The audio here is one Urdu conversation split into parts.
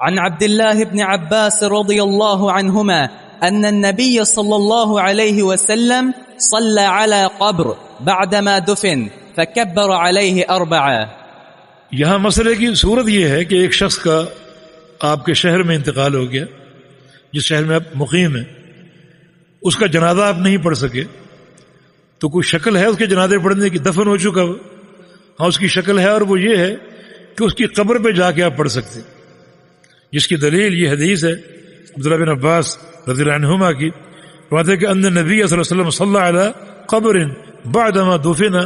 عن عبد الله بن عباس رضي الله عنهما أن النبي صلى الله عليه وسلم صلى على قبر بعدما دفن فكبر عليه 4. یہاں مسئلے کی صورت یہ ہے کہ ایک شخص کا آپ کے شہر میں انتقال ہو گیا، جس شہر میں آپ مقیم ہیں، اس کا جنازہ آپ نہیں پڑھ سکے، تو کوئی شکل ہے اس کے جنازے پڑھنے کی؟ دفن ہو چکا ہو، ہاں اس کی شکل ہے، اور وہ یہ ہے کہ اس کی قبر پہ جا کے آپ پڑھ سکتے، جس کی دلیل یہ حدیث ہے عبداللہ بن عباس رضی اللہ عنہما کی، فرماتے ہیں کہ ان نبی صلی اللہ علیہ وسلم صلی علی قبر بعدما دفن،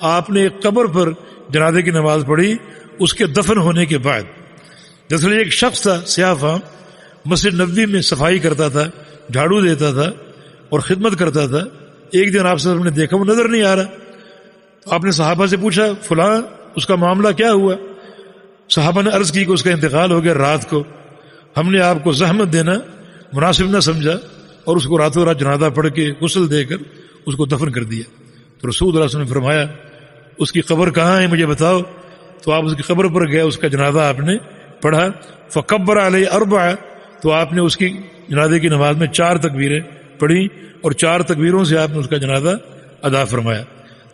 آپ نے ایک قبر پر جنازے کی نماز پڑھی اس کے دفن ہونے کے بعد. دراصل ایک شخص تھا سیاہ فام، مسجد نبوی میں صفائی کرتا تھا، جھاڑو دیتا تھا اور خدمت کرتا تھا. ایک دن آپ نے دیکھا وہ نظر نہیں آ رہا، تو آپ نے صحابہ سے پوچھا فلاں اس کا معاملہ کیا ہوا؟ صحابہ نے عرض کی کہ اس کا انتقال ہو گیا رات کو، ہم نے آپ کو زحمت دینا مناسب نہ سمجھا اور اس کو راتوں رات جنازہ پڑھ کے غسل دے کر اس کو دفن کر دیا. تو رسول اللہ صلی اللہ علیہ وسلم نے فرمایا اس کی قبر کہاں ہے مجھے بتاؤ. تو آپ اس کی قبر پر گئے، اس کا جنازہ آپ نے پڑھا. فکبر علیہ 4، تو آپ نے اس کی جنازے کی نماز میں 4 تکبیریں پڑھی اور 4 تکبیروں سے آپ نے اس کا جنازہ ادا فرمایا.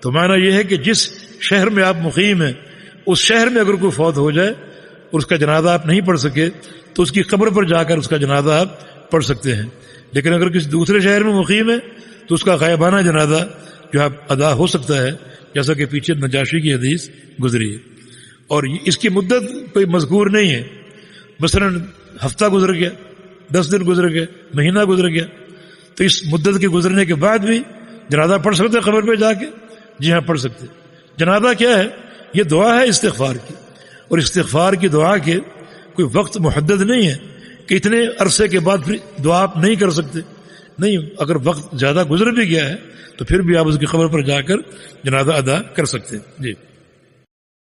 تو معنی یہ ہے کہ جس شہر میں آپ مقیم ہیں اس شہر میں اگر کوئی فوت ہو جائے اور اس کا جنازہ آپ نہیں پڑھ سکے تو اس کی قبر پر جا کر اس کا جنازہ آپ پڑھ سکتے ہیں. لیکن اگر کسی دوسرے شہر میں مقیم ہے تو اس کا غائبانہ جنازہ جو آپ ادا ہو سکتا ہے، جیسا کہ پیچھے نجاشی کی حدیث گزری ہے. اور اس کی مدت کوئی مذکور نہیں ہے، مثلا ہفتہ گزر گیا، 10 دن گزر گئے، مہینہ گزر گیا، تو اس مدت کے گزرنے کے بعد بھی جنازہ پڑھ سکتے قبر پہ جا کے؟ جی ہاں پڑھ سکتے. جنازہ کیا ہے؟ یہ دعا ہے استغفار کی، اور استغفار کی دعا کے کوئی وقت محدد نہیں ہے کہ اتنے عرصے کے بعد پھر دعا آپ نہیں کر سکتے. نہیں، اگر وقت زیادہ گزر بھی گیا ہے تو پھر بھی آپ اس کی قبر پر جا کر جنازہ ادا کر سکتے ہیں. جی.